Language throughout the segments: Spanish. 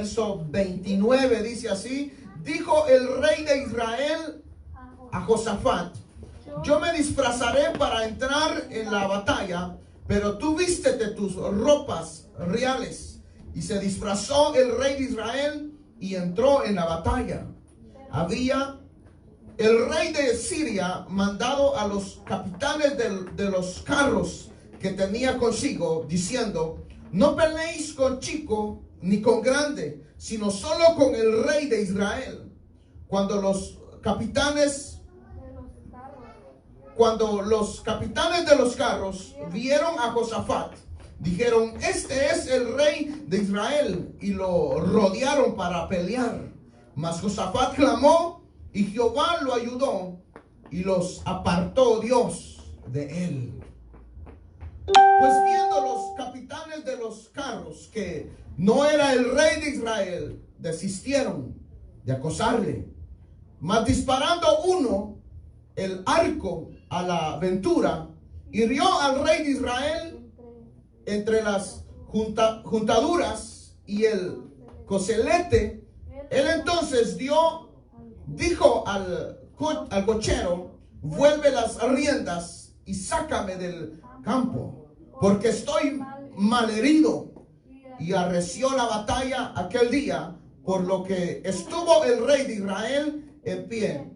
Verso 29 dice así: dijo el rey de Israel a Josafat: yo me disfrazaré para entrar en la batalla, pero tú vístete tus ropas reales. Y se disfrazó el rey de Israel y entró en la batalla. Había el rey de Siria mandado a los capitanes de los carros que tenía consigo, diciendo: no peleéis con chico ni con grande, sino solo con el rey de Israel. Cuando los capitanes de los carros vieron a Josafat, dijeron: este es el rey de Israel, y lo rodearon para pelear. Mas Josafat clamó, y Jehová lo ayudó, y los apartó Dios de él. Pues viendo los capitanes de los carros que no era el rey de Israel, desistieron de acosarle. Mas disparando uno el arco a la aventura, hirió al rey de Israel entre las juntaduras y el coselete. Él entonces dijo al cochero: vuelve las riendas y sácame del campo, porque estoy malherido. Y arreció la batalla aquel día, por lo que estuvo el rey de Israel en pie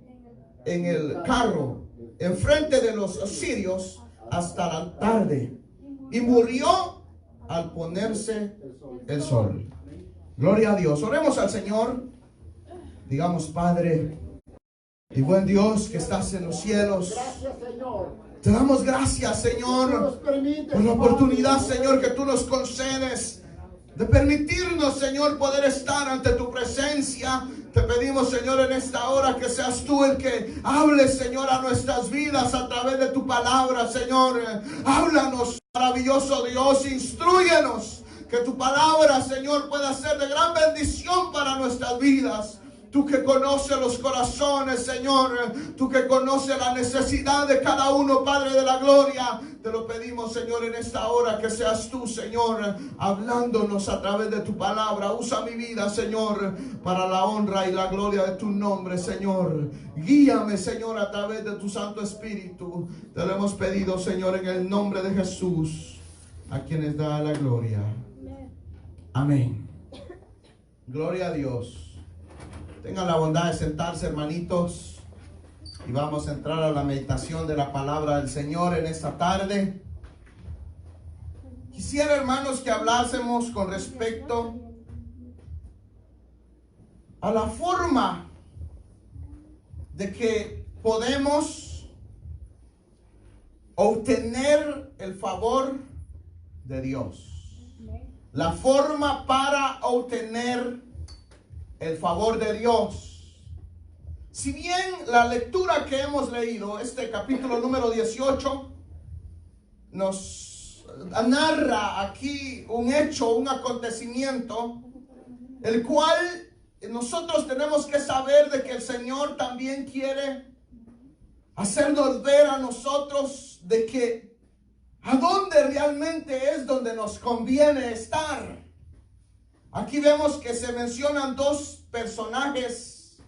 en el carro enfrente de los sirios hasta la tarde, y murió al ponerse el sol. Gloria a Dios. Oremos al Señor. Digamos: Padre y buen Dios que estás en los cielos, te damos gracias, Señor, por la oportunidad, Señor, que tú nos concedes de permitirnos, Señor, poder estar ante tu presencia. Te pedimos, Señor, en esta hora que seas tú el que hables, Señor, a nuestras vidas a través de tu palabra, Señor. Háblanos, maravilloso Dios, instrúyenos, que tu palabra, Señor, pueda ser de gran bendición para nuestras vidas. Tú que conoces los corazones, Señor, tú que conoces la necesidad de cada uno, Padre de la gloria, te lo pedimos, Señor, en esta hora que seas tú, Señor, hablándonos a través de tu palabra. Usa mi vida, Señor, para la honra y la gloria de tu nombre, Señor. Guíame, Señor, a través de tu Santo Espíritu. Te lo hemos pedido, Señor, en el nombre de Jesús, a quienes da la gloria. Amén. Gloria a Dios. Tengan la bondad de sentarse, hermanitos, y vamos a entrar a la meditación de la palabra del Señor en esta tarde. Quisiera, hermanos, que hablásemos con respecto a la forma de que podemos obtener el favor de Dios. La forma para obtener el favor de Dios. Si bien la lectura que hemos leído, este capítulo número 18, nos narra aquí un hecho, un acontecimiento, el cual nosotros tenemos que saber de que el Señor también quiere hacernos ver a nosotros de que a dónde realmente es donde nos conviene estar. Aquí vemos que se mencionan dos personajes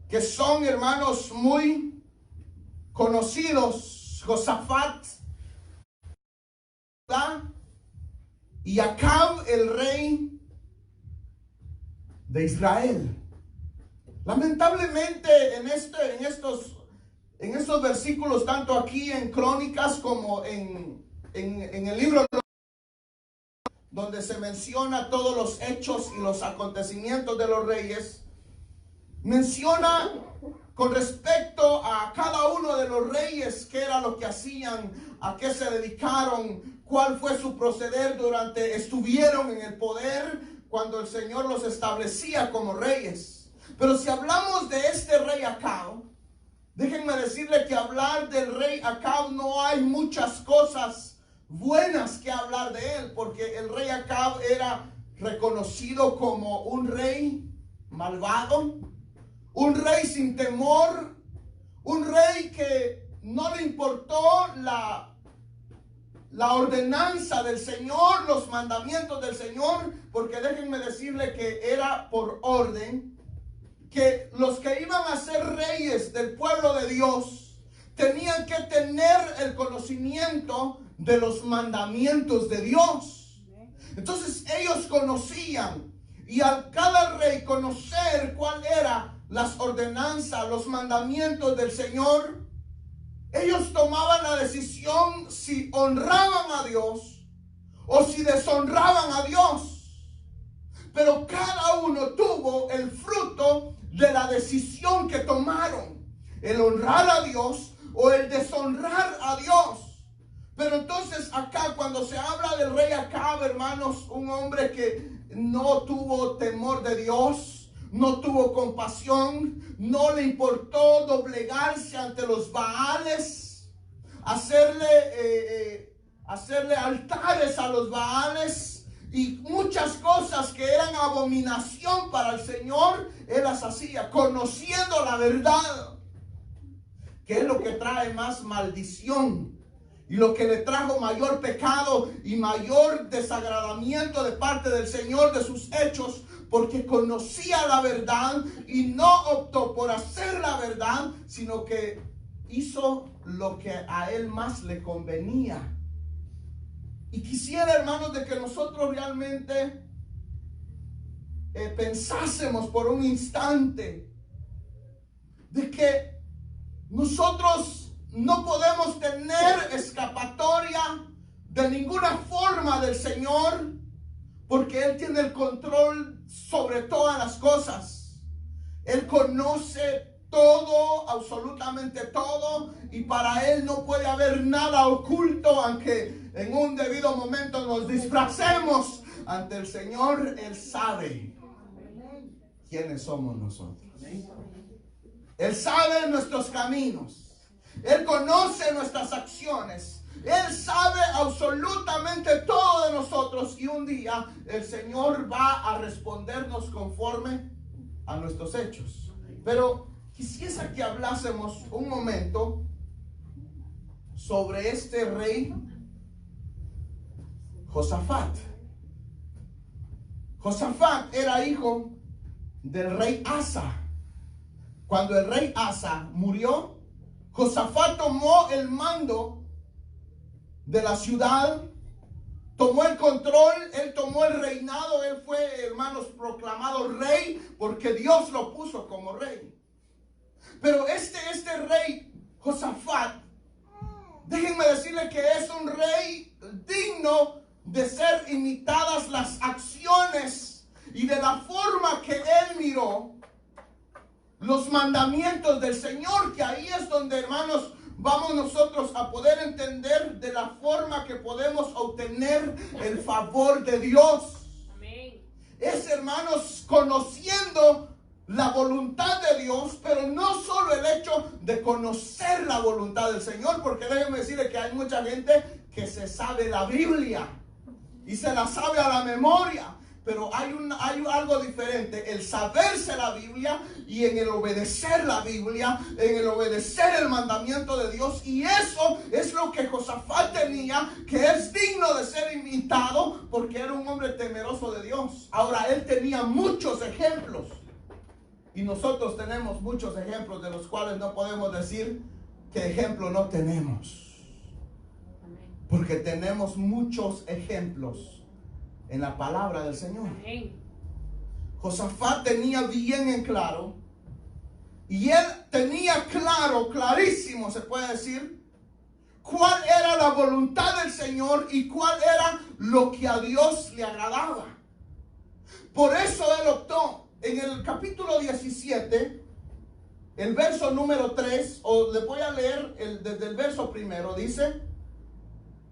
que son, hermanos, muy conocidos: Josafat y Acab, el rey de Israel. Lamentablemente en estos versículos, tanto aquí en Crónicas como en el libro donde se menciona todos los hechos y los acontecimientos de los reyes, menciona con respecto a cada uno de los reyes qué era lo que hacían, a qué se dedicaron, cuál fue su proceder durante estuvieron en el poder, cuando el Señor los establecía como reyes. Pero si hablamos de este rey Acab, déjenme decirle que hablar del rey Acab no hay muchas cosas buenas que hablar de él, porque el rey Acab era reconocido como un rey malvado, un rey sin temor, un rey que no le importó la ordenanza del Señor, los mandamientos del Señor, porque déjenme decirle que era por orden, que los que iban a ser reyes del pueblo de Dios tenían que tener el conocimiento de los mandamientos de Dios. Entonces ellos conocían, y al cada rey conocer cuál era las ordenanzas, los mandamientos del Señor, ellos tomaban la decisión si honraban a Dios o si deshonraban a Dios. Pero cada uno tuvo el fruto de la decisión que tomaron, el honrar a Dios o el deshonrar a Dios. Pero entonces acá, cuando se habla del rey Acab, hermanos, un hombre que no tuvo temor de Dios, no tuvo compasión, no le importó doblegarse ante los Baales, hacerle altares a los Baales y muchas cosas que eran abominación para el Señor. Él las hacía conociendo la verdad, que es lo que trae más maldición y lo que le trajo mayor pecado y mayor desagradamiento de parte del Señor de sus hechos, porque conocía la verdad y no optó por hacer la verdad, sino que hizo lo que a él más le convenía. Y quisiera, hermanos, de que nosotros realmente pensásemos por un instante de que nosotros no podemos tener escapatoria de ninguna forma del Señor, porque Él tiene el control sobre todas las cosas. Él conoce todo, absolutamente todo, y para Él no puede haber nada oculto, aunque en un debido momento nos disfracemos ante el Señor. Él sabe quiénes somos nosotros. Él sabe nuestros caminos. Él conoce nuestras acciones. Él sabe absolutamente todo de nosotros, y un día el Señor va a respondernos conforme a nuestros hechos. Pero quisiera que hablásemos un momento sobre este rey Josafat. Josafat era hijo del rey Asa. Cuando el rey Asa murió, Josafat tomó el mando de la ciudad, tomó el control, él tomó el reinado. Él fue, hermanos, proclamado rey porque Dios lo puso como rey. Pero este rey Josafat, déjenme decirle que es un rey digno de ser imitadas las acciones y de la forma que él miró los mandamientos del Señor, que ahí es donde, hermanos, vamos nosotros a poder entender de la forma que podemos obtener el favor de Dios. Amén. Es, hermanos, conociendo la voluntad de Dios, pero no solo el hecho de conocer la voluntad del Señor, porque déjenme decirle que hay mucha gente que se sabe la Biblia y se la sabe a la memoria. Pero hay algo diferente, el saberse la Biblia y en el obedecer la Biblia, en el obedecer el mandamiento de Dios. Y eso es lo que Josafat tenía, que es digno de ser imitado porque era un hombre temeroso de Dios. Ahora, él tenía muchos ejemplos y nosotros tenemos muchos ejemplos de los cuales no podemos decir qué ejemplo no tenemos, porque tenemos muchos ejemplos en la palabra del Señor. Amén. Josafat tenía bien en claro, y él tenía clarísimo, se puede decir, cuál era la voluntad del Señor y cuál era lo que a Dios le agradaba. Por eso él optó en el capítulo 17, el verso número 3, o le voy a leer desde el verso primero. Dice: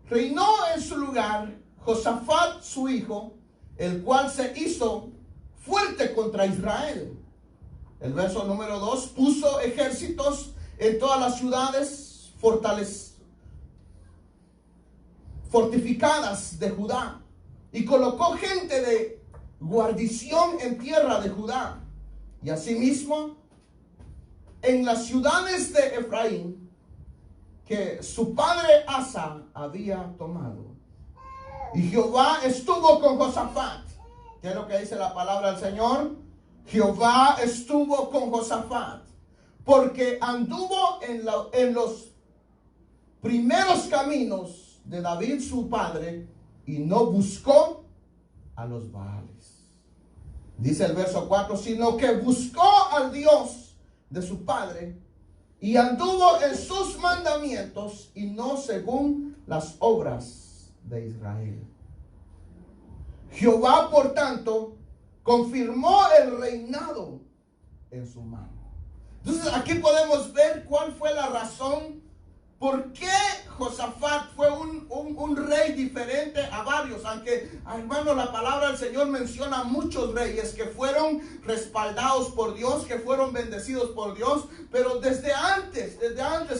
reinó en su lugar Josafat su hijo, el cual se hizo fuerte contra Israel. El verso número 2: puso ejércitos en todas las ciudades fortificadas de Judá, y colocó gente de guarnición en tierra de Judá, y asimismo en las ciudades de Efraín que su padre Asa había tomado. Y Jehová estuvo con Josafat. ¿Qué es lo que dice la palabra del Señor? Jehová estuvo con Josafat, porque anduvo en los primeros caminos de David su padre, y no buscó a los Baales. Dice el verso 4, sino que buscó al Dios de su padre, y anduvo en sus mandamientos, y no según las obras de Israel. Jehová, por tanto, confirmó el reinado en su mano. Entonces aquí podemos ver cuál fue la razón por qué Josafat fue un rey diferente a varios. Aunque, hermano, la palabra del Señor menciona muchos reyes que fueron respaldados por Dios, que fueron bendecidos por Dios. Pero desde antes,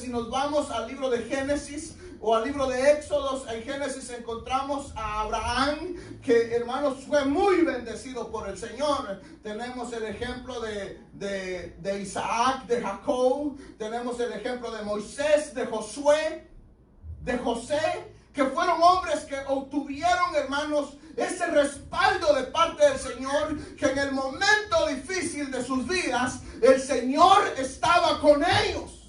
si nos vamos al libro de Génesis o al libro de Éxodos, en Génesis encontramos a Abraham, que, hermanos, fue muy bendecido por el Señor. Tenemos el ejemplo de Isaac, de Jacob. Tenemos el ejemplo de Moisés, de Josué, de José, que fueron hombres que obtuvieron, hermanos, ese respaldo de parte del Señor, que en el momento difícil de sus vidas, el Señor estaba con ellos.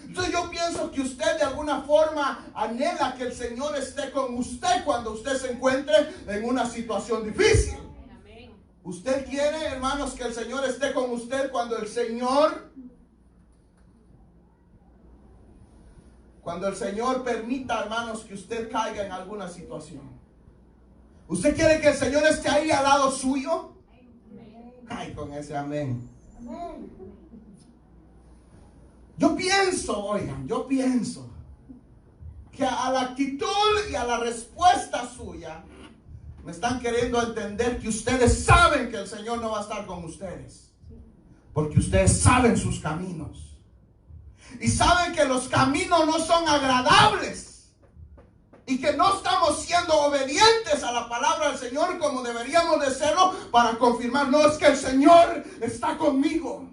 Entonces yo pienso que usted de alguna forma anhela que el Señor esté con usted cuando usted se encuentre en una situación difícil. Usted quiere, hermanos, que el Señor esté con usted cuando el Señor permita, hermanos, que usted caiga en alguna situación. ¿Usted quiere que el Señor esté ahí al lado suyo? Ay, con ese amén. Yo pienso que a la actitud y a la respuesta suya me están queriendo entender que ustedes saben que el Señor no va a estar con ustedes, porque ustedes saben sus caminos y saben que los caminos no son agradables y que no estamos siendo obedientes a la palabra del Señor como deberíamos de serlo para confirmar. No es que el Señor está conmigo,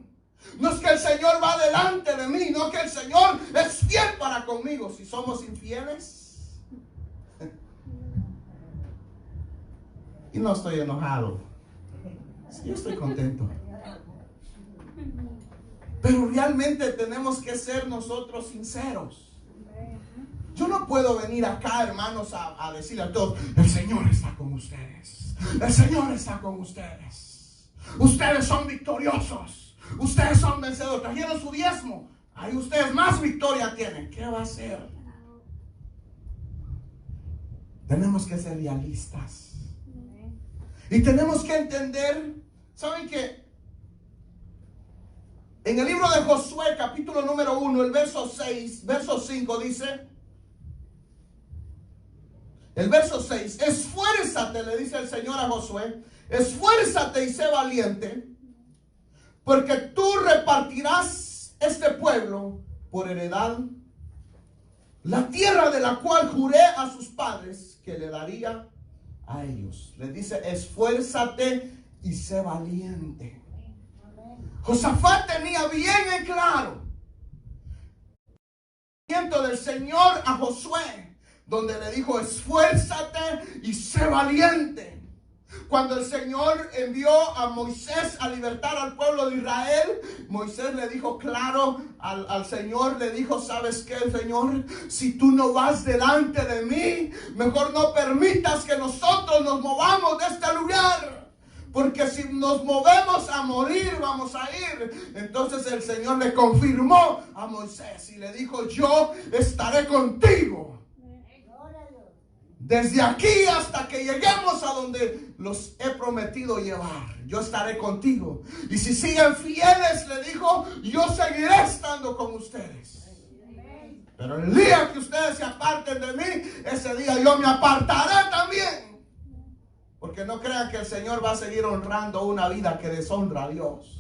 no es que el Señor va delante de mí, no que el Señor es fiel para conmigo. Si somos infieles, y no estoy enojado, yo estoy contento, pero realmente tenemos que ser nosotros sinceros. Yo no puedo venir acá, hermanos, a decirle a todos: el Señor está con ustedes, el Señor está con ustedes, ustedes son victoriosos, ustedes son vencedores, trajeron su diezmo, ahí ustedes más victoria tienen. ¿Qué va a hacer? Tenemos que ser realistas y tenemos que entender. ¿Saben qué? En el libro de Josué, capítulo número 1, el verso 5 dice, el verso 6: esfuérzate, le dice el Señor a Josué, esfuérzate y sé valiente, porque tú repartirás este pueblo por heredad, la tierra de la cual juré a sus padres que le daría a ellos. Le dice: esfuérzate y sé valiente. Josafat tenía bien en claro el del Señor a Josué, donde le dijo: esfuérzate y sé valiente. Cuando el Señor envió a Moisés a libertar al pueblo de Israel, Moisés le dijo claro al Señor, le dijo: ¿sabes qué, Señor? Si tú no vas delante de mí, mejor no permitas que nosotros nos movamos de este lugar. Porque si nos movemos a morir, vamos a ir. Entonces el Señor le confirmó a Moisés y le dijo: yo estaré contigo desde aquí hasta que lleguemos a donde los he prometido llevar. Yo estaré contigo. Y si siguen fieles, le dijo, yo seguiré estando con ustedes. Pero el día que ustedes se aparten de mí, ese día yo me apartaré también. Porque no crean que el Señor va a seguir honrando una vida que deshonra a Dios.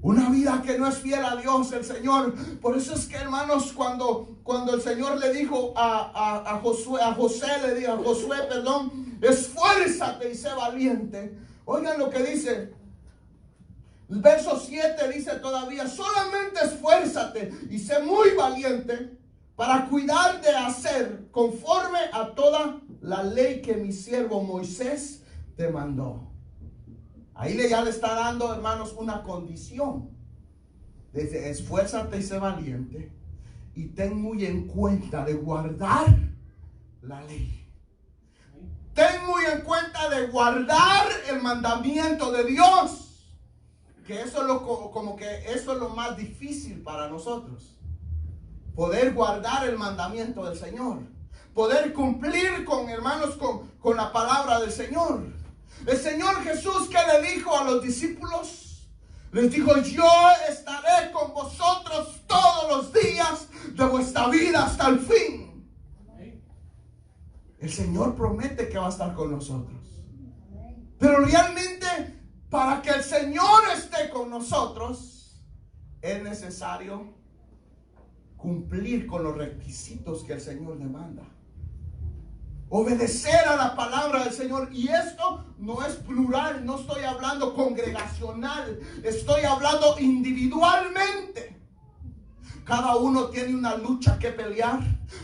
Una vida que no es fiel a Dios, el Señor. Por eso es que, hermanos, cuando el Señor le dijo a Josué, esfuérzate y sé valiente. Oigan lo que dice. El verso 7 dice todavía: solamente esfuérzate y sé muy valiente para cuidar de hacer conforme a toda la ley que mi siervo Moisés te mandó. Ahí ya le está dando, hermanos, una condición. Dice: esfuérzate y sé valiente y ten muy en cuenta de guardar la ley. Ten muy en cuenta de guardar el mandamiento de Dios. Que eso es lo más difícil para nosotros. Poder guardar el mandamiento del Señor. Poder cumplir con, hermanos, con la palabra del Señor. El Señor Jesús, ¿qué le dijo a los discípulos? Les dijo: yo estaré con vosotros todos los días de vuestra vida hasta el fin. El Señor promete que va a estar con nosotros. Pero realmente, para que el Señor esté con nosotros, es necesario cumplir con los requisitos que el Señor demanda. Obedecer a la palabra del Señor. Y esto no es plural, no estoy hablando congregacional, estoy hablando individualmente. Cada uno tiene una lucha que pelear.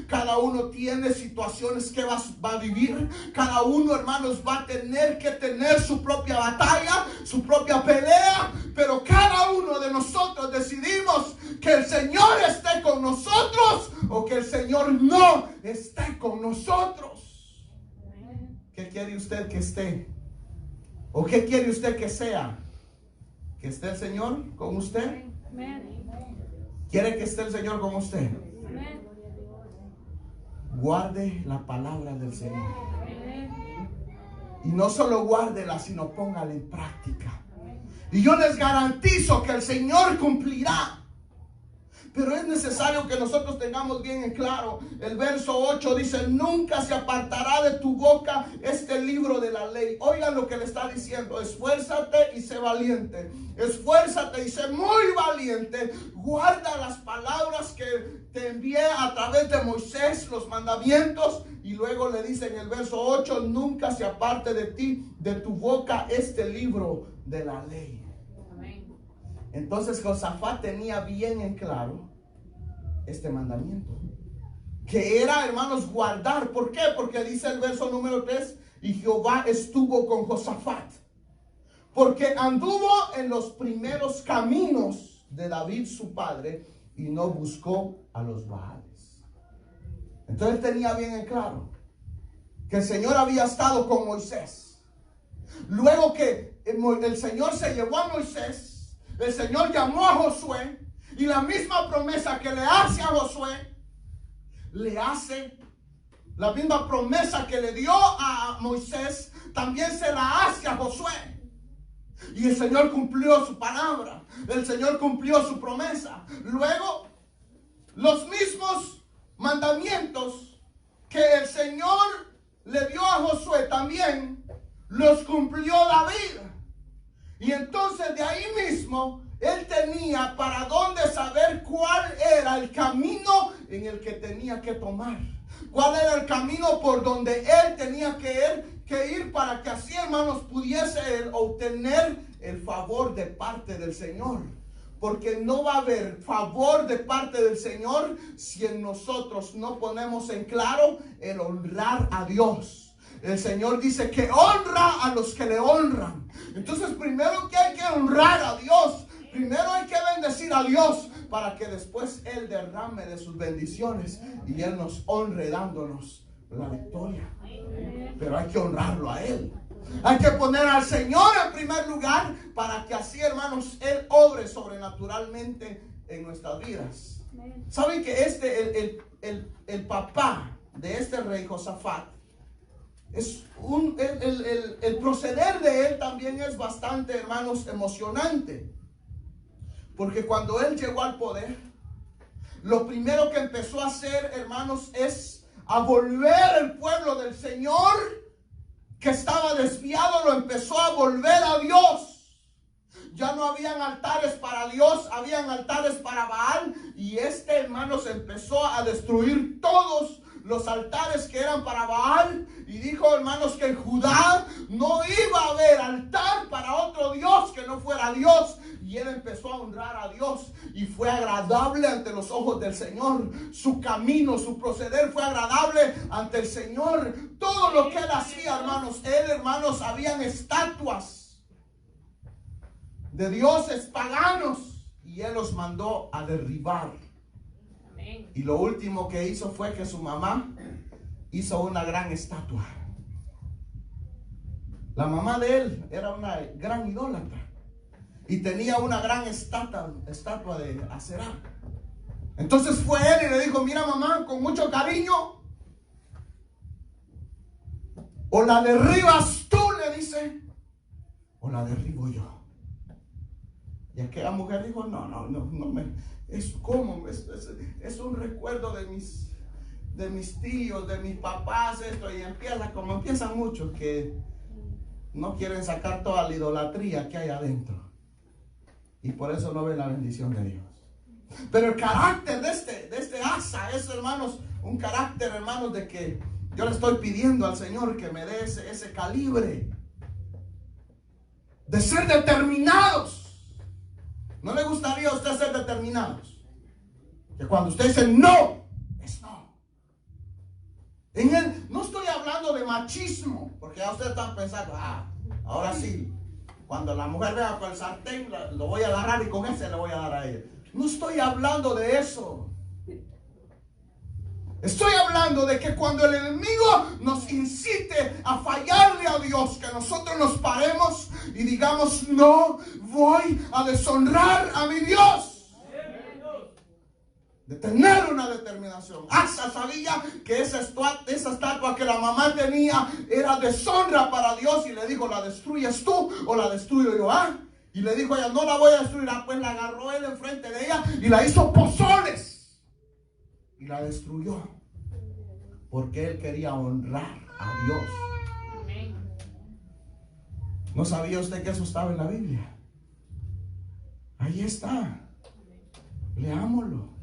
Cada uno tiene situaciones que va a vivir. Cada uno, hermanos, va a tener que tener su propia batalla, su propia pelea. Pero cada uno de nosotros decidimos que el Señor esté con nosotros o que el Señor no esté con nosotros. ¿Qué quiere usted que esté? ¿O qué quiere usted que sea? ¿Que esté el Señor con usted? ¿Quiere que esté el Señor con usted? Guarde la palabra del Señor. Y no solo guárdela, sino póngala en práctica. Y yo les garantizo que el Señor cumplirá. Pero es necesario que nosotros tengamos bien en claro. El verso 8 dice: nunca se apartará de tu boca este libro de la ley. Oigan lo que le está diciendo: esfuérzate y sé valiente. Esfuérzate y sé muy valiente. Guarda las palabras que te envié a través de Moisés, los mandamientos. Y luego le dice en el verso 8: nunca se aparte de ti, de tu boca, este libro de la ley. Entonces Josafat tenía bien en claro este mandamiento, que era, hermanos, guardar. ¿Por qué? Porque dice el verso número 3: y Jehová estuvo con Josafat, porque anduvo en los primeros caminos de David su padre, y no buscó a los Baales. Entonces tenía bien en claro que el Señor había estado con Moisés. Luego que el Señor se llevó a Moisés, el Señor llamó a Josué, y la misma promesa que le hace a Josué, le hace la misma promesa que le dio a Moisés, también se la hace a Josué. Y el Señor cumplió su palabra, el Señor cumplió su promesa. Luego, los mismos mandamientos que el Señor le dio a Josué, también los cumplió David. Y entonces de ahí mismo él tenía para dónde saber cuál era el camino en el que tenía que tomar. Cuál era el camino por donde él tenía que ir para que así, hermanos, pudiese él obtener el favor de parte del Señor. Porque no va a haber favor de parte del Señor si en nosotros no ponemos en claro el honrar a Dios. El Señor dice que honra a los que le honran. Entonces, primero que hay que honrar a Dios. Primero hay que bendecir a Dios para que después Él derrame de sus bendiciones y Él nos honre dándonos la victoria. Pero hay que honrarlo a Él. Hay que poner al Señor en primer lugar para que así, hermanos, Él obre sobrenaturalmente en nuestras vidas. ¿Saben que el papá de este rey Josafat, el proceder de él también es bastante, hermanos, emocionante? Porque cuando él llegó al poder, lo primero que empezó a hacer, hermanos, es a volver el pueblo del Señor que estaba desviado, lo empezó a volver a Dios. Ya no habían altares para Dios, habían altares para Baal. Y hermanos, empezó a destruir todos los altares que eran para Baal. Y dijo, hermanos, que en Judá no iba a haber altar para otro Dios que no fuera Dios. y él empezó a honrar a Dios y fue agradable ante los ojos del Señor. Su camino, su proceder fue agradable ante el Señor. Todo lo que él hacía, hermanos, habían estatuas de dioses paganos y él los mandó a derribar. Y lo último que hizo fue que su mamá hizo una gran estatua. La mamá de él era una gran idólatra y tenía una gran estatua de Aserá. Entonces fue él y le dijo: mira, mamá, con mucho cariño, o la derribas tú, le dice, o la derribo yo. Y aquella mujer dijo: no es un recuerdo de mis tíos, de mis papás, esto. Y como empiezan muchos que no quieren sacar toda la idolatría que hay adentro, y por eso no ven la bendición de Dios. Pero el carácter de este Asa es, hermanos, un carácter, hermanos, de que yo le estoy pidiendo al Señor que me dé ese calibre de ser determinados. ¿No le gustaría a usted ser determinados? Que cuando usted dice no, es no. No estoy hablando de machismo, porque ya usted está pensando: ahora sí, cuando la mujer vea con el sartén, lo voy a agarrar y con ese le voy a dar a ella. No estoy hablando de eso. Estoy hablando de que cuando el enemigo nos incite a fallarle a Dios, que nosotros nos paremos y digamos: no voy a deshonrar a mi Dios. De tener una determinación. Asa sabía que esa estatua que la mamá tenía era deshonra para Dios y le dijo: ¿la destruyes tú o la destruyo yo? Y le dijo ella: no la voy a destruir. Pues la agarró él enfrente de ella y la hizo pozoles y la destruyó, porque él quería honrar a Dios. ¿No sabía usted que eso estaba en la Biblia? Ahí está. Leámoslo.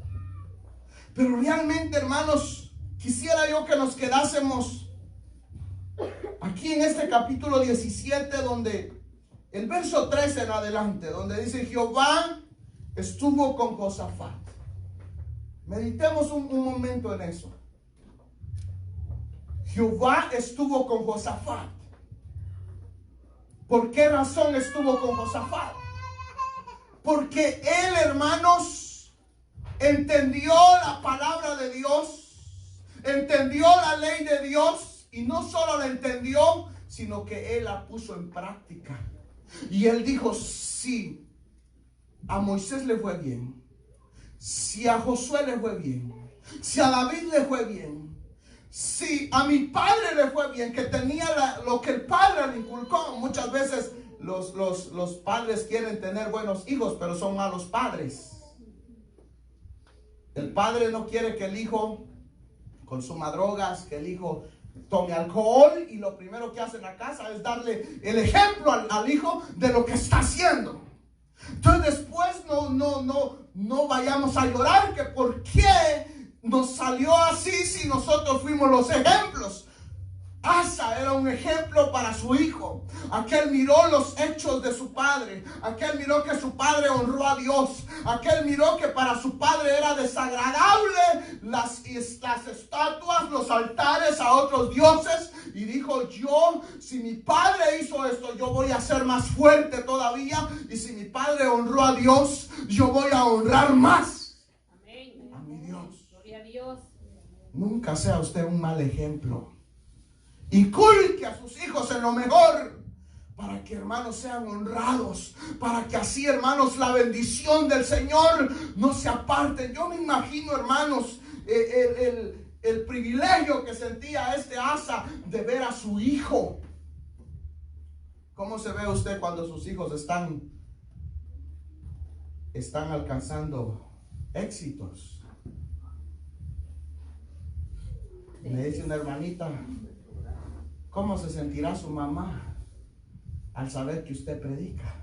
Pero realmente, hermanos, quisiera yo que nos quedásemos aquí en este capítulo 17, donde el verso 13 en adelante, donde dice: Jehová estuvo con Josafat. Meditemos un momento en eso. Jehová estuvo con Josafat. ¿Por qué razón estuvo con Josafat? Porque él, hermanos, entendió la palabra de Dios, entendió la ley de Dios, y no solo la entendió, sino que él la puso en práctica. Y él dijo: si a Moisés le fue bien, si a Josué le fue bien, si a David le fue bien, si a mi padre le fue bien, que tenía lo que el padre le inculcó. Muchas veces los padres quieren tener buenos hijos, pero son malos padres. El padre no quiere que el hijo consuma drogas, que el hijo tome alcohol, y lo primero que hace en la casa es darle el ejemplo al hijo de lo que está haciendo. Entonces después no vayamos a llorar que por qué nos salió así si nosotros fuimos los ejemplos. Asa era un ejemplo para su hijo. Aquel miró los hechos de su padre. Aquel miró que su padre honró a Dios. Aquel miró que para su padre era desagradable las estatuas, los altares a otros dioses. Y dijo: si mi padre hizo esto, yo voy a ser más fuerte todavía. Y si mi padre honró a Dios, yo voy a honrar más. Amén. A mi Dios. Gloria a Dios. Nunca sea usted un mal ejemplo. Inculque a sus hijos en lo mejor, para que, hermanos, sean honrados, para que así, hermanos, la bendición del Señor no se aparte. Yo me imagino, hermanos, el privilegio que sentía este Asa de ver a su hijo. ¿Cómo se ve usted cuando sus hijos están alcanzando éxitos? Me dice una hermanita: ¿cómo se sentirá su mamá al saber que usted predica?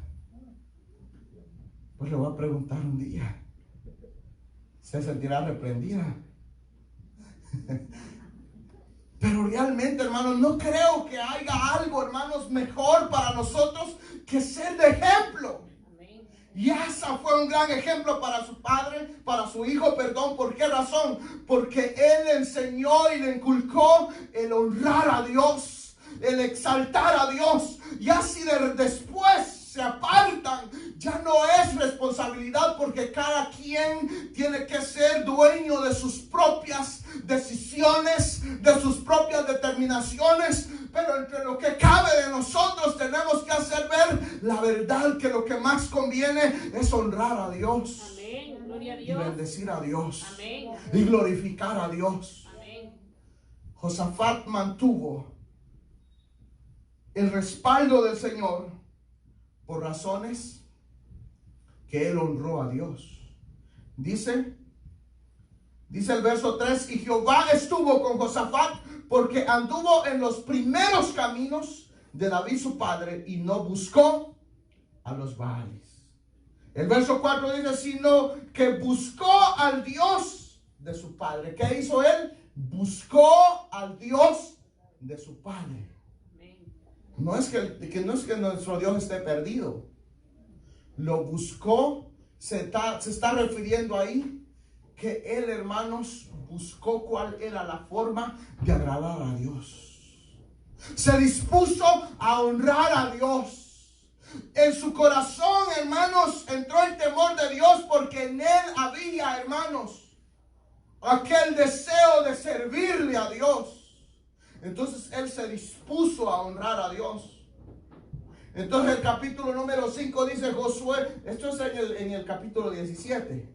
Pues le voy a preguntar un día. ¿Se sentirá reprendida? Pero realmente, hermanos, no creo que haya algo, hermanos, mejor para nosotros que ser de ejemplo. Y Asa fue un gran ejemplo para su padre, para su hijo, perdón. ¿Por qué razón? Porque él le enseñó y le inculcó el honrar a Dios, el exaltar a Dios. Y así después se apartan, ya no es responsabilidad, porque cada quien tiene que ser dueño de sus propias decisiones, de sus propias determinaciones. Pero entre lo que cabe de nosotros tenemos que hacer ver la verdad, que lo que más conviene es honrar a Dios. Amén. Gloria a Y Dios. bendecir a Dios. Amén. Y glorificar a Dios. Amén. Josafat mantuvo el respaldo del Señor por razones que él honró a Dios. Dice el verso 3: y Jehová estuvo con Josafat porque anduvo en los primeros caminos de David su padre y no buscó a los Baales. El verso 4 dice: sino que buscó al Dios de su padre. ¿Qué hizo él? Buscó al Dios de su padre. No es que nuestro Dios esté perdido. Lo buscó. Se está refiriendo ahí que él, hermanos, buscó cuál era la forma de agradar a Dios. Se dispuso a honrar a Dios. En su corazón, hermanos, entró el temor de Dios, porque en él había, hermanos, aquel deseo de servirle a Dios. Entonces él se dispuso a honrar a Dios. Entonces el capítulo número 5 dice Josué, esto es en el capítulo 17,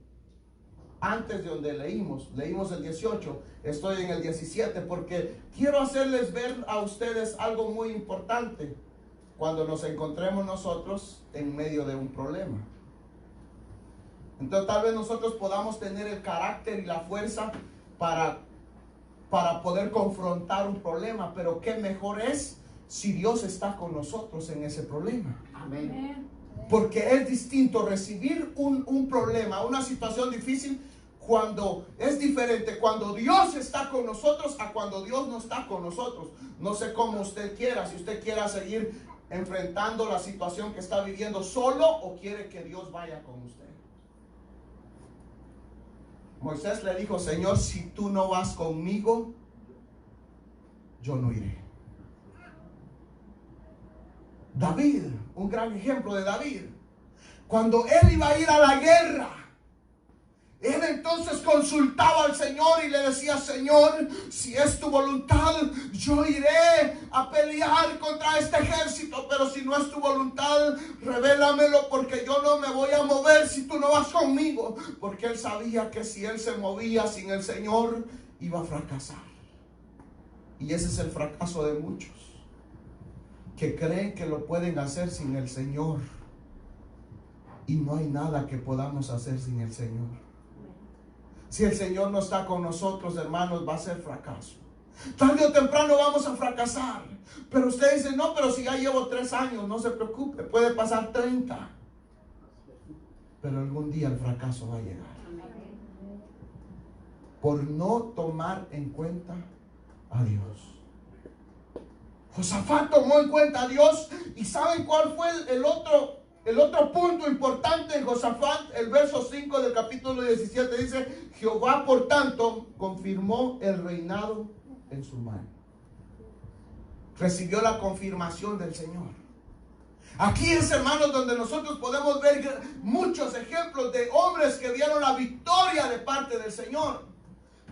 antes de donde leímos el 18, estoy en el 17, porque quiero hacerles ver a ustedes algo muy importante cuando nos encontremos nosotros en medio de un problema. Entonces tal vez nosotros podamos tener el carácter y la fuerza para poder confrontar un problema, pero qué mejor es si Dios está con nosotros en ese problema. Amén. Porque es distinto recibir un problema, una situación difícil, cuando es diferente cuando Dios está con nosotros a cuando Dios no está con nosotros. No sé cómo usted quiera, si usted quiera seguir enfrentando la situación que está viviendo solo, o quiere que Dios vaya con usted. Moisés le dijo: Señor, si tú no vas conmigo, yo no iré. David, un gran ejemplo de David, cuando él iba a ir a la guerra, él entonces consultaba al Señor y le decía: Señor, si es tu voluntad, yo iré a pelear contra este ejército, pero si no es tu voluntad, revélamelo, porque yo no me voy a mover si tú no vas conmigo. Porque él sabía que si él se movía sin el Señor, iba a fracasar. Y ese es el fracaso de muchos, que creen que lo pueden hacer sin el Señor, y no hay nada que podamos hacer sin el Señor. Si el Señor no está con nosotros, hermanos, va a ser fracaso. Tarde o temprano vamos a fracasar. Pero usted dice: no, pero si ya llevo 3 años, no se preocupe, puede pasar 30. Pero algún día el fracaso va a llegar, por no tomar en cuenta a Dios. Josafat tomó en cuenta a Dios. ¿Y saben cuál fue el otro punto importante en Josafat? El verso 5 del capítulo 17 dice: Jehová, por tanto, confirmó el reinado en su mano. Recibió la confirmación del Señor. Aquí es, hermanos, donde nosotros podemos ver muchos ejemplos de hombres que dieron la victoria de parte del Señor.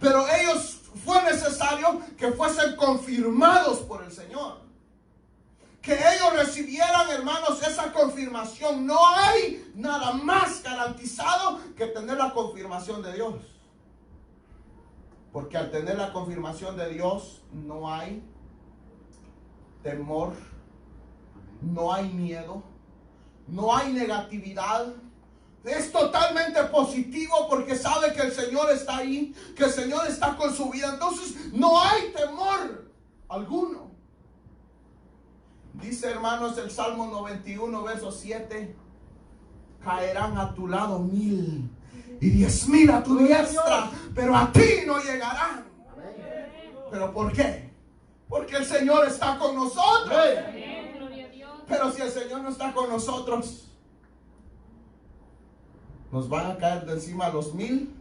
Pero ellos, fue necesario que fuesen confirmados por el Señor, que ellos recibieran, hermanos, esa confirmación. No hay nada más garantizado que tener la confirmación de Dios, porque al tener la confirmación de Dios no hay temor, no hay miedo, no hay negatividad. Es totalmente positivo, porque sabe que el Señor está ahí, que el Señor está con su vida. Entonces no hay temor alguno. Dice, hermanos, el Salmo 91, verso 7: caerán a tu lado 1000 y 10,000 a tu diestra, pero a ti no llegarán. ¿Pero por qué? Porque el Señor está con nosotros. Pero si el Señor no está con nosotros, nos van a caer de encima los 1000.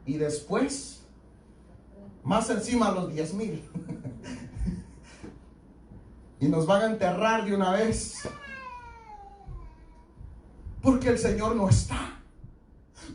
Y después, más encima los 10,000. Y nos van a enterrar de una vez. Porque el Señor no está.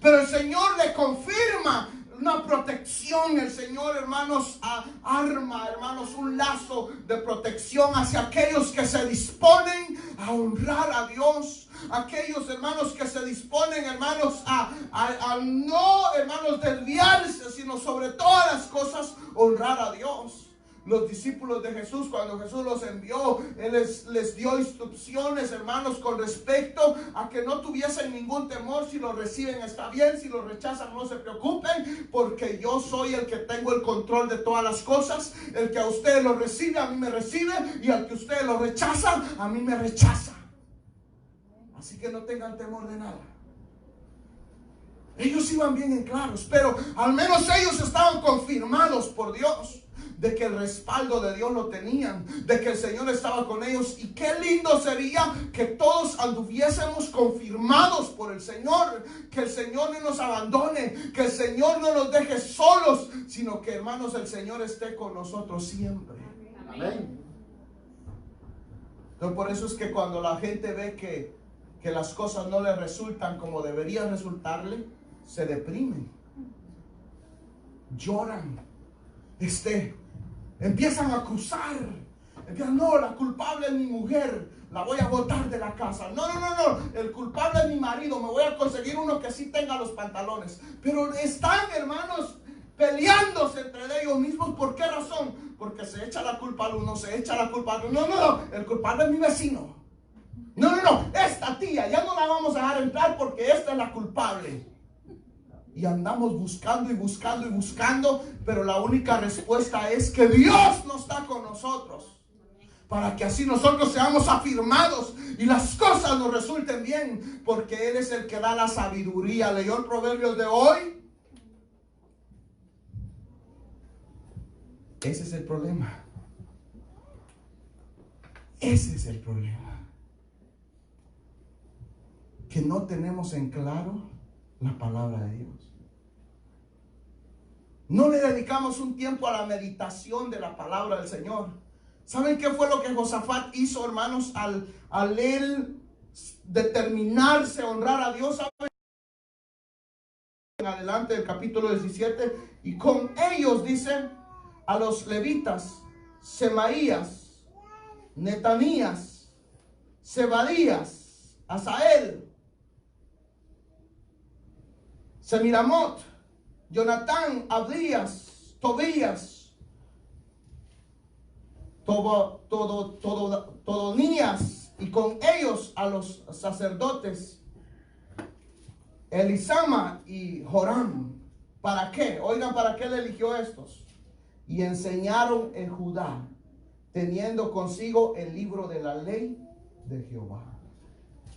Pero el Señor le confirma una protección. El Señor, hermanos, arma, hermanos, un lazo de protección hacia aquellos que se disponen a honrar a Dios. Aquellos, hermanos, que se disponen, hermanos, a no, hermanos, desviarse, sino sobre todas las cosas honrar a Dios. Los discípulos de Jesús, cuando Jesús los envió, Él les dio instrucciones, hermanos, con respecto a que no tuviesen ningún temor. Si lo reciben está bien, si lo rechazan no se preocupen, porque yo soy el que tengo el control de todas las cosas. El que a ustedes lo recibe, a mí me recibe, y al que ustedes lo rechazan, a mí me rechaza. Así que no tengan temor de nada. Ellos iban bien en claros, pero al menos ellos estaban confirmados por Dios de que el respaldo de Dios lo tenían, de que el Señor estaba con ellos. Y qué lindo sería que todos anduviésemos confirmados por el Señor, que el Señor no nos abandone, que el Señor no nos deje solos, sino que, hermanos, el Señor esté con nosotros siempre. Amén. Entonces, por eso es que cuando la gente ve que las cosas no le resultan como deberían resultarle, se deprimen, lloran, empiezan a acusar, no, la culpable es mi mujer, la voy a botar de la casa, no, el culpable es mi marido, me voy a conseguir uno que sí tenga los pantalones. Pero están, hermanos, peleándose entre ellos mismos. ¿Por qué razón? Porque se echa la culpa al uno, se echa la culpa al otro. No, el culpable es mi vecino. No, esta tía ya no la vamos a dejar entrar porque esta es la culpable. Y andamos buscando y buscando y buscando, pero la única respuesta es que Dios no está con nosotros, para que así nosotros seamos afirmados y las cosas nos resulten bien, porque Él es el que da la sabiduría. ¿Leyó el Proverbios de hoy? Ese es el problema. Ese es el problema. Que no tenemos en claro la palabra de Dios. No le dedicamos un tiempo a la meditación de la palabra del Señor. ¿Saben qué fue lo que Josafat hizo, hermanos, al él determinarse a honrar a Dios? En adelante del capítulo 17, y con ellos, dice, a los levitas, Semaías, Netanías, Zebadías, Asael, Semiramot, Jonatán, Abdías, Tobías, Todonías, y con ellos a los sacerdotes Elisama y Joram. ¿Para qué? Oigan, ¿para qué le eligió estos? Y enseñaron en Judá, teniendo consigo el libro de la ley de Jehová.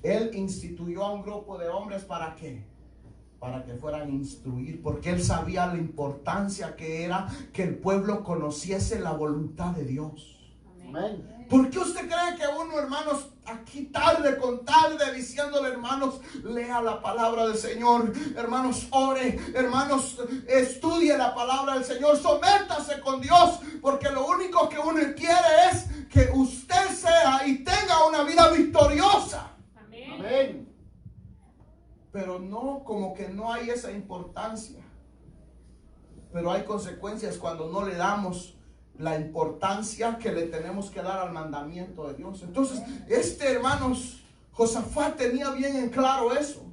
Él instituyó a un grupo de hombres, ¿para qué? Para que fueran a instruir, porque él sabía la importancia que era que el pueblo conociese la voluntad de Dios. Amén. ¿Por qué usted cree que uno, hermanos, aquí tarde con tarde diciéndole, hermanos, lea la palabra del Señor, hermanos, ore, hermanos, estudie la palabra del Señor, sométase con Dios, porque lo único que uno quiere es que usted sea y tenga una vida victoriosa? Amén. Amén. Pero no, como que no hay esa importancia. Pero hay consecuencias cuando no le damos la importancia que le tenemos que dar al mandamiento de Dios. Entonces, hermanos, Josafat tenía bien en claro eso: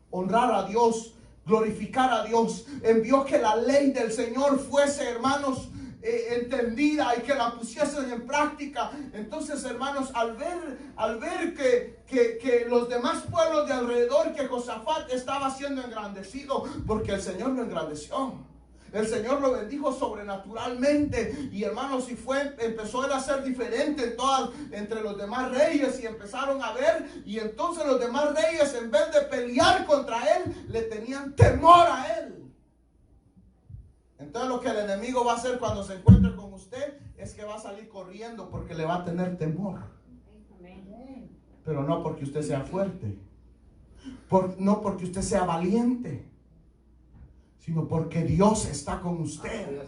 honrar a Dios, glorificar a Dios. Envió que la ley del Señor fuese, hermanos, entendida y que la pusiesen en práctica. Entonces, hermanos, al ver que los demás pueblos de alrededor, que Josafat estaba siendo engrandecido, porque el Señor lo engrandeció. El Señor lo bendijo sobrenaturalmente. Y, hermanos, empezó él a ser diferente entre los demás reyes, y empezaron a ver. Y entonces los demás reyes, en vez de pelear contra él, le tenían temor a él. Entonces lo que el enemigo va a hacer cuando se encuentre con usted es que va a salir corriendo, porque le va a tener temor. Pero no porque usted sea fuerte. No porque usted sea valiente, sino porque Dios está con usted.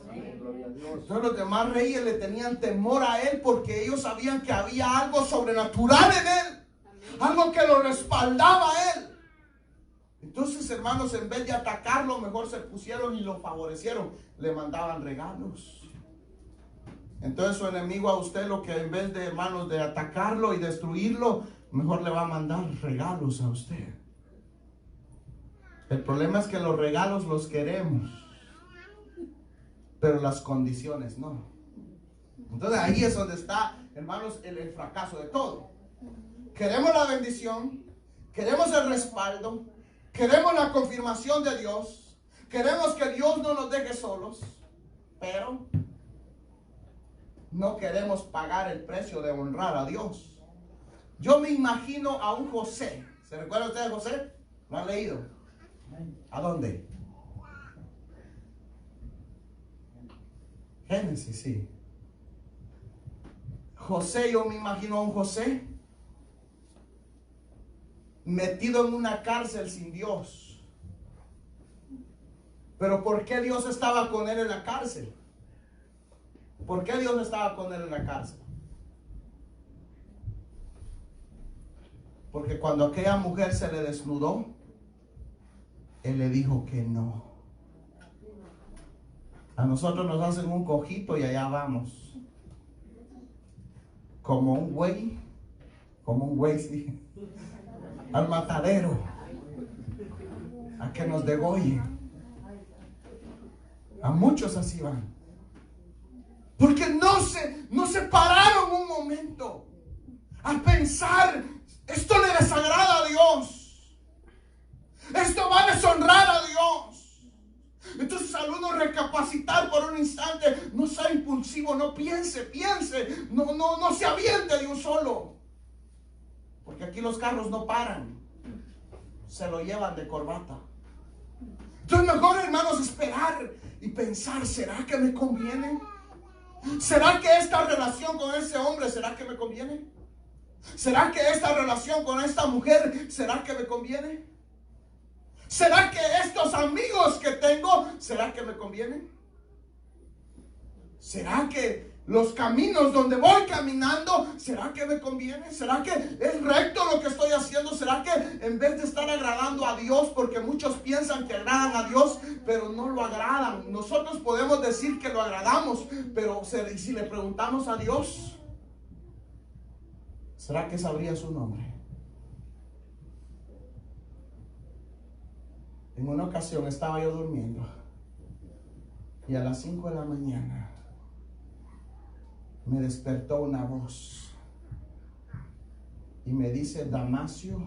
Entonces los demás reyes le tenían temor a él porque ellos sabían que había algo sobrenatural en él, algo que lo respaldaba a él. Entonces, hermanos, en vez de atacarlo, mejor se pusieron y lo favorecieron. Le mandaban regalos. Entonces su enemigo a usted, lo que en vez de, hermanos, de atacarlo y destruirlo, mejor le va a mandar regalos a usted. El problema es que los regalos los queremos, pero las condiciones no. Entonces ahí es donde está, hermanos, el fracaso de todo. Queremos la bendición, queremos el respaldo, queremos la confirmación de Dios, queremos que Dios no nos deje solos, pero no queremos pagar el precio de honrar a Dios. Yo me imagino a un José. ¿Se recuerda usted de José? ¿Lo han leído? ¿A dónde? Génesis, sí. José, yo me imagino a un José metido en una cárcel sin Dios. Pero ¿por qué Dios estaba con él en la cárcel? ¿Por qué Dios estaba con él en la cárcel? Porque cuando aquella mujer se le desnudó, él le dijo que no. A nosotros nos hacen un cojito y allá vamos. Como un güey, sí, al matadero, a que nos degollen. A muchos así van. Porque no se pararon un momento a pensar, esto le desagrada a Dios. Esto va a deshonrar a Dios. Entonces al uno recapacitar por un instante, no sea impulsivo, no piense, no se aviente de un solo. Porque aquí los carros no paran, se lo llevan de corbata. Entonces mejor, hermanos, esperar y pensar, ¿será que me conviene? ¿Será que esta relación con ese hombre, será que me conviene? ¿Será que esta relación con esta mujer, será que me conviene? ¿Será que estos amigos que tengo, será que me convienen? ¿Será que los caminos donde voy caminando, será que me conviene? ¿Será que es recto lo que estoy haciendo? ¿Será que en vez de estar agradando a Dios, porque muchos piensan que agradan a Dios, pero no lo agradan? Nosotros podemos decir que lo agradamos, pero si le preguntamos a Dios, ¿será que sabría su nombre? En una ocasión estaba yo durmiendo y a las 5 de la mañana me despertó una voz y me dice: Damasio,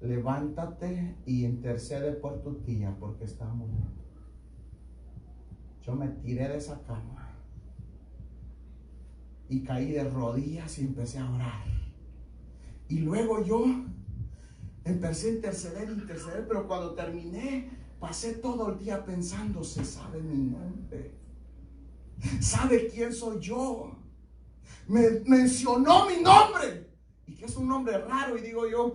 levántate y intercede por tu tía porque está muriendo. Yo me tiré de esa cama y caí de rodillas y empecé a orar. Y luego yo empecé a interceder, pero cuando terminé, pasé todo el día pensando: se sabe mi nombre, sabe quién soy yo, me mencionó mi nombre, y que es un nombre raro, y digo yo,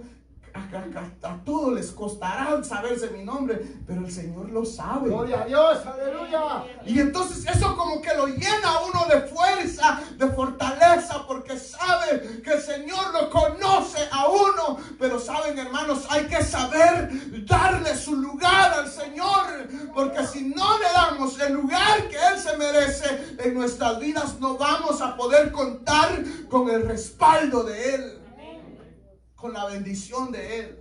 a todos les costará saberse mi nombre, pero el Señor lo sabe. Gloria a Dios, aleluya. Y entonces eso como que lo llena a uno de fuerza, de fortaleza, porque sabe que el Señor lo conoce a uno. Pero saben, hermanos, hay que saber darle su lugar al Señor, porque si no le damos el lugar que Él se merece en nuestras vidas, no vamos a poder contar con el respaldo de Él, con la bendición de Él.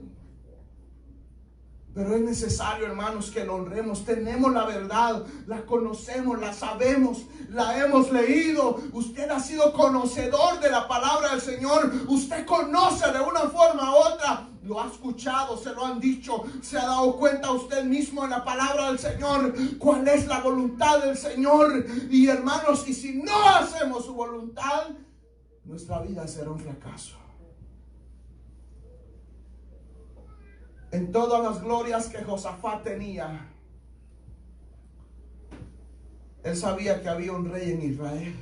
Pero es necesario, hermanos, que lo honremos. Tenemos la verdad, la conocemos, la sabemos, la hemos leído. Usted ha sido conocedor de la palabra del Señor. Usted conoce de una forma u otra. Lo ha escuchado, se lo han dicho, se ha dado cuenta usted mismo en la palabra del Señor cuál es la voluntad del Señor. Y hermanos, y si no hacemos su voluntad, nuestra vida será un fracaso. En todas las glorias que Josafat tenía, él sabía que había un rey en Israel.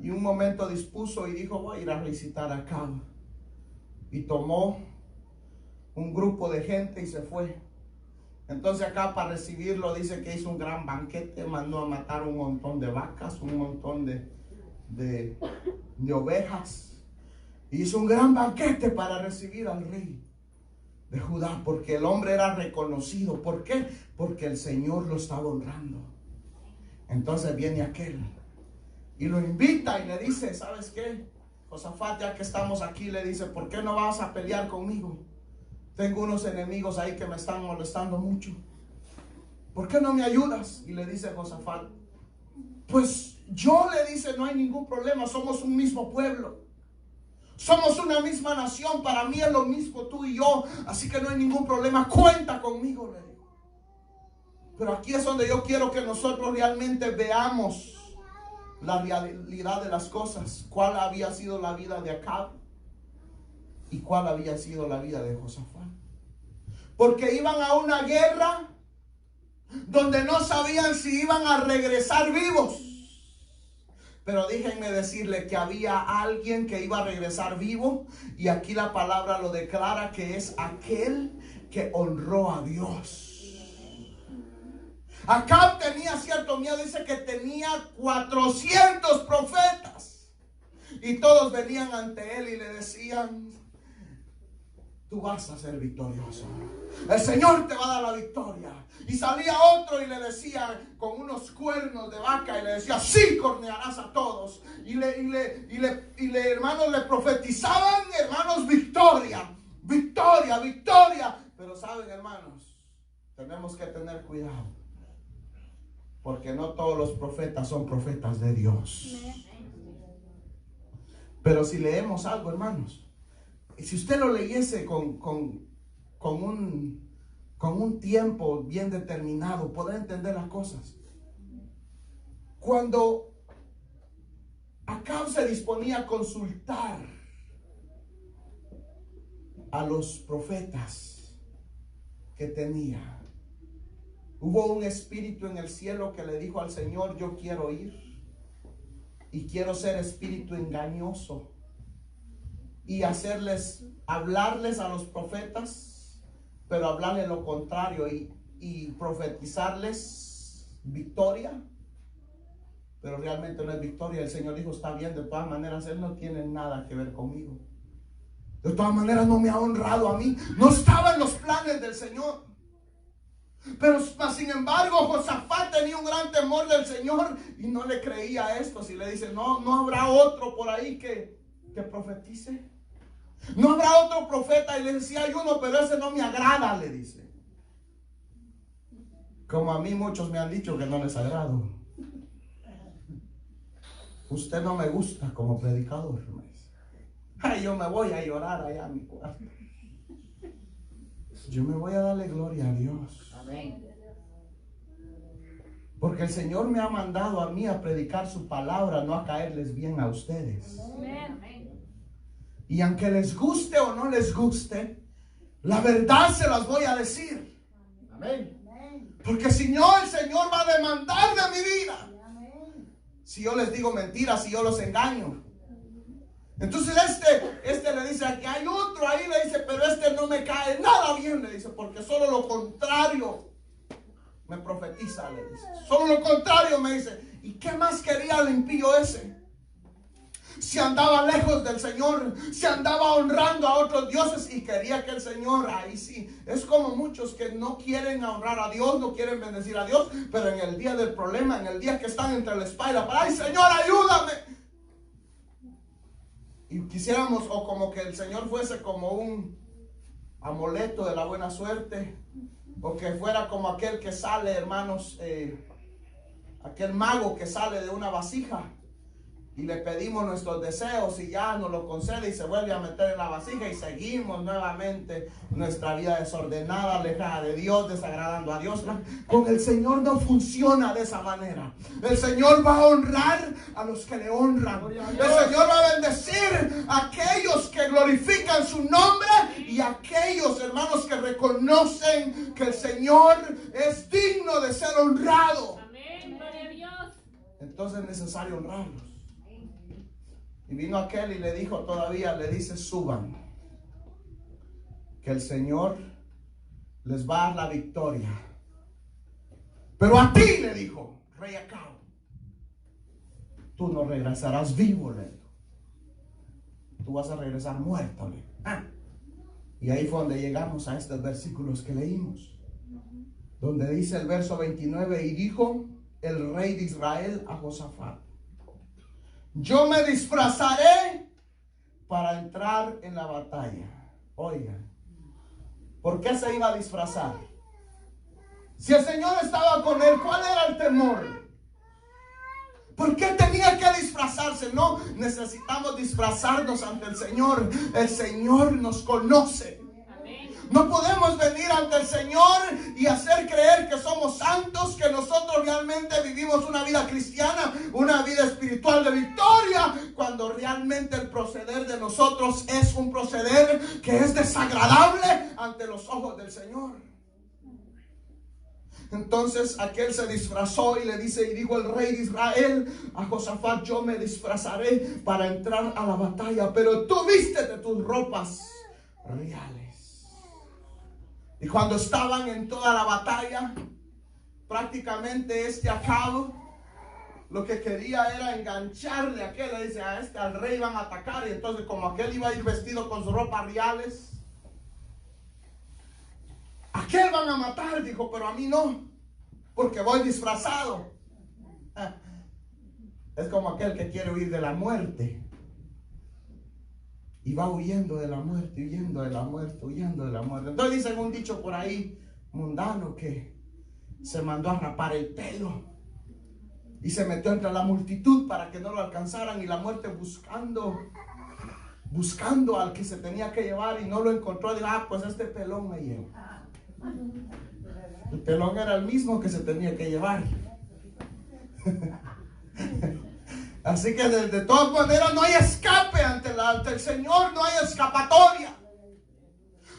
Y un momento dispuso y dijo: voy a ir a visitar a Acab. Y tomó un grupo de gente y se fue. Entonces acá para recibirlo dice que hizo un gran banquete, mandó a matar un montón de vacas, un montón de ovejas. Hizo un gran banquete para recibir al rey de Judá, porque el hombre era reconocido. ¿Por qué? Porque el Señor lo estaba honrando. Entonces viene aquel y lo invita y le dice, ¿sabes qué? Josafat, ya que estamos aquí, le dice, ¿por qué no vas a pelear conmigo? Tengo unos enemigos ahí que me están molestando mucho. ¿Por qué no me ayudas? Y le dice Josafat, pues yo, le dice, no hay ningún problema, somos un mismo pueblo. Somos una misma nación, para mí es lo mismo tú y yo, así que no hay ningún problema, cuenta conmigo, le digo. Pero aquí es donde yo quiero que nosotros realmente veamos la realidad de las cosas. ¿Cuál había sido la vida de Acab? ¿Y cuál había sido la vida de Josafat? Porque iban a una guerra donde no sabían si iban a regresar vivos. Pero déjenme decirle que había alguien que iba a regresar vivo. Y aquí la palabra lo declara, que es aquel que honró a Dios. Acab tenía cierto miedo. Dice que tenía 400 profetas. Y todos venían ante él y le decían, tú vas a ser victorioso. El Señor te va a dar la victoria. Y salía otro y le decía, con unos cuernos de vaca, y le decía, sí, cornearás a todos. Y hermanos, le profetizaban, hermanos, victoria, victoria, victoria. Pero saben, hermanos, tenemos que tener cuidado, porque no todos los profetas son profetas de Dios. Pero si leemos algo, hermanos, y si usted lo leyese con un tiempo bien determinado, podrá entender las cosas. Cuando Acab se disponía a consultar a los profetas que tenía, hubo un espíritu en el cielo que le dijo al Señor, yo quiero ir y quiero ser espíritu engañoso y hablarles a los profetas, pero hablarles lo contrario y profetizarles victoria, pero realmente no es victoria. El Señor dijo, está bien, de todas maneras Él no tiene nada que ver conmigo, de todas maneras no me ha honrado a mí, no estaba en los planes del Señor. Pero sin embargo Josafat tenía un gran temor del Señor y no le creía a esto. Si le dice, no habrá otro por ahí que profetice, no habrá otro profeta. Y le decía, hay uno, pero ese no me agrada, le dice. Como a mí muchos me han dicho que no les agrado. Usted no me gusta como predicador, me dice. Ay, yo me voy a llorar allá a mi cuarto. Yo me voy a darle gloria a Dios. Amén. Porque el Señor me ha mandado a mí a predicar su palabra, no a caerles bien a ustedes. Amén. Y aunque les guste o no les guste, la verdad se las voy a decir. Amén. Porque si no, el Señor va a demandar de mi vida. Si yo les digo mentiras, si yo los engaño. Entonces este le dice, aquí hay otro ahí, le dice, pero este no me cae nada bien, le dice, porque solo lo contrario me profetiza, le dice. Solo lo contrario me dice. ¿Y qué más quería el impío ese? Si andaba lejos del Señor, si andaba honrando a otros dioses y quería que el Señor, ahí sí, es como muchos que no quieren honrar a Dios, no quieren bendecir a Dios, pero en el día del problema, en el día que están entre la espada y la pared, ¡ay, Señor, ayúdame! Y quisiéramos, o como que el Señor fuese como un amuleto de la buena suerte, o que fuera como aquel que sale, hermanos, aquel mago que sale de una vasija y le pedimos nuestros deseos y ya nos lo concede y se vuelve a meter en la vasija y seguimos nuevamente nuestra vida desordenada, alejada de Dios, desagradando a Dios. Con el Señor no funciona de esa manera. El Señor va a honrar a los que le honran. El Señor va a bendecir a aquellos que glorifican su nombre y a aquellos, hermanos, que reconocen que el Señor es digno de ser honrado. Amén, gloria a Dios. Entonces es necesario honrarlos. Y vino aquel y le dijo todavía, le dice, suban, que el Señor les va a dar la victoria. Pero a ti, le dijo, rey Acab, tú no regresarás vivo, le dijo. Tú vas a regresar muerto, le dijo. Y ahí fue donde llegamos a estos versículos que leímos, donde dice el verso 29, y dijo el rey de Israel a Josafat: yo me disfrazaré para entrar en la batalla. Oigan, ¿por qué se iba a disfrazar? Si el Señor estaba con él, ¿cuál era el temor? ¿Por qué tenía que disfrazarse? No necesitamos disfrazarnos ante el Señor. El Señor nos conoce. No podemos venir ante el Señor y hacer creer que somos santos, que nosotros realmente vivimos una vida cristiana, una vida espiritual de victoria, cuando realmente el proceder de nosotros es un proceder que es desagradable ante los ojos del Señor. Entonces aquel se disfrazó y le dice, y dijo el rey de Israel a Josafat: yo me disfrazaré para entrar a la batalla, pero tú vístete tus ropas reales. Y cuando estaban en toda la batalla, prácticamente Acab lo que quería era engancharle a aquel. Le dice, al rey van a atacar, y entonces como aquel iba a ir vestido con sus ropas reales, aquel van a matar, dijo, pero a mí no, porque voy disfrazado. Es como aquel que quiere huir de la muerte y va huyendo de la muerte, huyendo de la muerte, huyendo de la muerte. Entonces dicen un dicho por ahí mundano que se mandó a rapar el pelo y se metió entre la multitud para que no lo alcanzaran, y la muerte buscando al que se tenía que llevar, y no lo encontró. Dijo, pues este pelón me llevo. El pelón era el mismo que se tenía que llevar. Así que de todas maneras no hay escape ante el Señor, no hay escapatoria.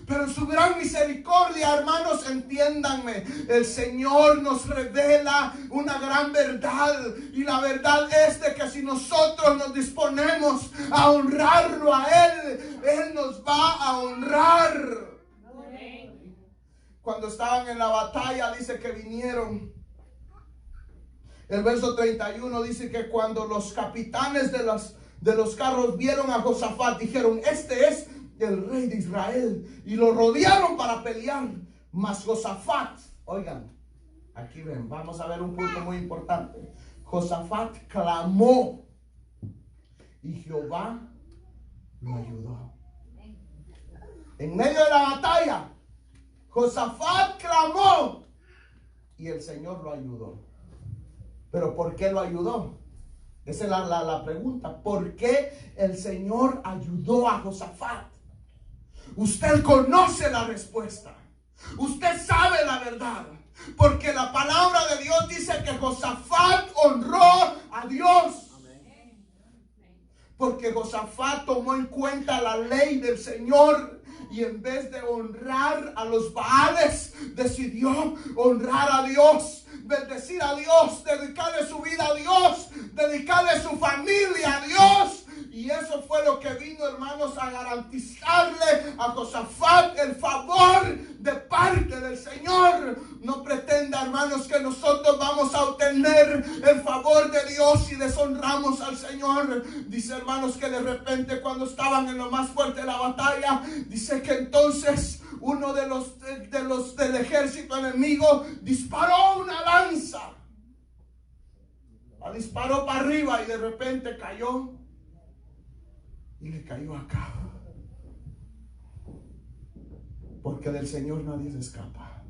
Pero en su gran misericordia, hermanos, entiéndanme, el Señor nos revela una gran verdad, y la verdad es de que si nosotros nos disponemos a honrarlo a Él, Él nos va a honrar. Cuando estaban en la batalla, dice que vinieron. El verso 31 dice que cuando los capitanes de los carros vieron a Josafat, dijeron, este es el rey de Israel, y lo rodearon para pelear. Mas Josafat, oigan, aquí ven, vamos a ver un punto muy importante. Josafat clamó y Jehová lo ayudó. En medio de la batalla, Josafat clamó y el Señor lo ayudó. ¿Pero por qué lo ayudó? Esa es la pregunta. ¿Por qué el Señor ayudó a Josafat? Usted conoce la respuesta. Usted sabe la verdad. Porque la palabra de Dios dice que Josafat honró a Dios. Porque Josafat tomó en cuenta la ley del Señor, y en vez de honrar a los Baales, decidió honrar a Dios, bendecir a Dios, dedicarle su vida a Dios, dedicarle su familia a Dios. Y eso fue lo que vino, hermanos, a garantizarle a Josafat el favor de parte del Señor. No pretenda, hermanos, que nosotros vamos a obtener el favor de Dios si deshonramos al Señor. Dice, hermanos, que de repente cuando estaban en lo más fuerte de la batalla, dice que entonces uno del ejército enemigo disparó una lanza. La disparó para arriba y de repente cayó. Y le cayó acá. Porque del Señor nadie se escapa.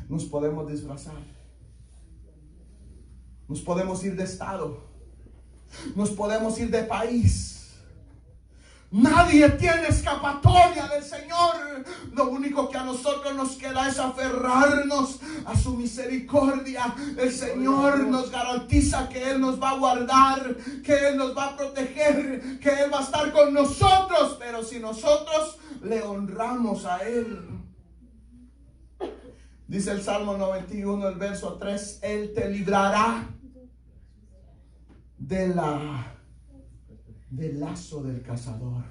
Nos podemos disfrazar. Nos podemos ir de estado. Nos podemos ir de país. Nadie tiene escapatoria del Señor. Lo único que a nosotros nos queda es aferrarnos a su misericordia. El Señor nos garantiza que Él nos va a guardar, que Él nos va a proteger, que Él va a estar con nosotros. Pero si nosotros le honramos a Él. Dice el Salmo 91, el verso 3, Él te librará del lazo del cazador.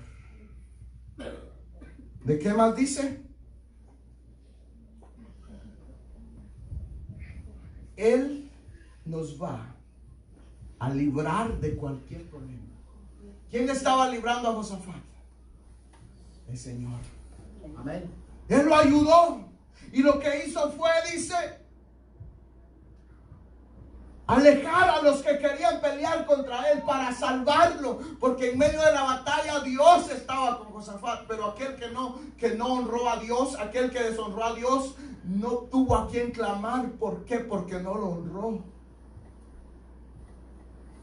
¿De qué más dice? Él nos va a librar de cualquier problema. ¿Quién estaba librando a Josafat? El Señor. Amén. Él lo ayudó. Y lo que hizo fue, dice, alejar a los que querían pelear contra él para salvarlo, porque en medio de la batalla Dios estaba con Josafat, pero aquel que no honró a Dios, aquel que deshonró a Dios, no tuvo a quien clamar. ¿Por qué? Porque no lo honró.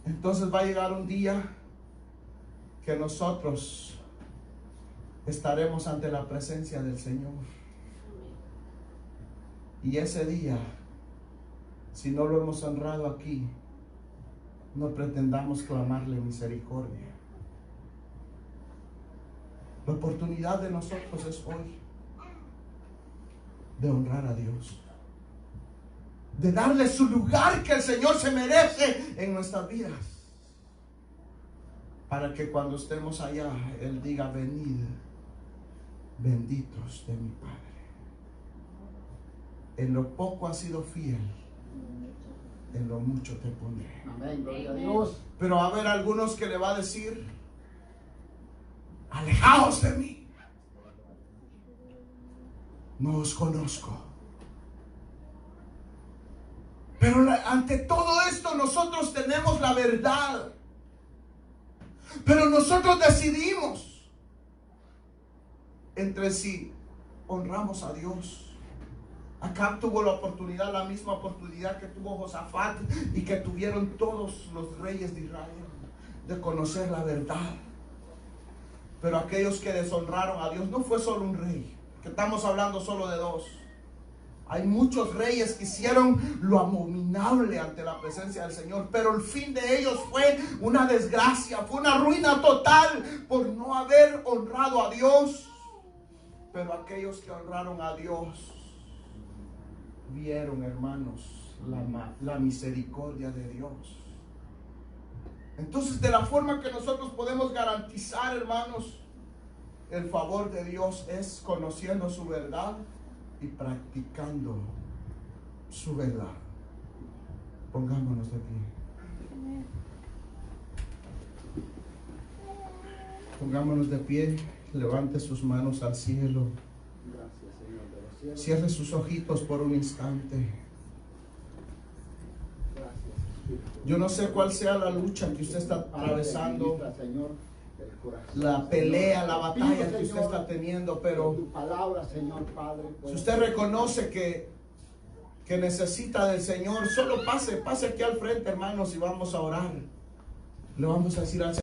Entonces va a llegar un día que nosotros estaremos ante la presencia del Señor, y ese día, si no lo hemos honrado aquí, no pretendamos clamarle misericordia. La oportunidad de nosotros es hoy de honrar a Dios, de darle su lugar que el Señor se merece en nuestras vidas, para que cuando estemos allá Él diga: venid, benditos de mi Padre, en lo poco has sido fiel, en lo mucho te pondré. Amén, gloria a Dios. Pero va a haber algunos que le va a decir: alejaos de mí, no os conozco. Pero ante todo esto nosotros tenemos la verdad, pero nosotros decidimos entre si honramos a Dios. Acab tuvo la oportunidad, la misma oportunidad que tuvo Josafat y que tuvieron todos los reyes de Israel, de conocer la verdad. Pero aquellos que deshonraron a Dios, no fue solo un rey, que estamos hablando solo de dos. Hay muchos reyes que hicieron lo abominable ante la presencia del Señor, pero el fin de ellos fue una desgracia, fue una ruina total por no haber honrado a Dios. Pero aquellos que honraron a Dios vieron, hermanos, la misericordia de Dios. Entonces, de la forma que nosotros podemos garantizar, hermanos, el favor de Dios es conociendo su verdad y practicando su verdad. Pongámonos de pie. Pongámonos de pie. Levante sus manos al cielo. Gracias, Señor de los cielos. Cierre sus ojitos por un instante. Gracias, Espíritu. Yo no sé cuál sea la lucha que usted está atravesando, Señor, del corazón, la pelea, la batalla Pido, que usted Señor, está teniendo, por pero tu palabra, Señor Padre, si usted reconoce que necesita del Señor, solo pase aquí al frente, hermanos, y vamos a orar. Le vamos a decir al Señor.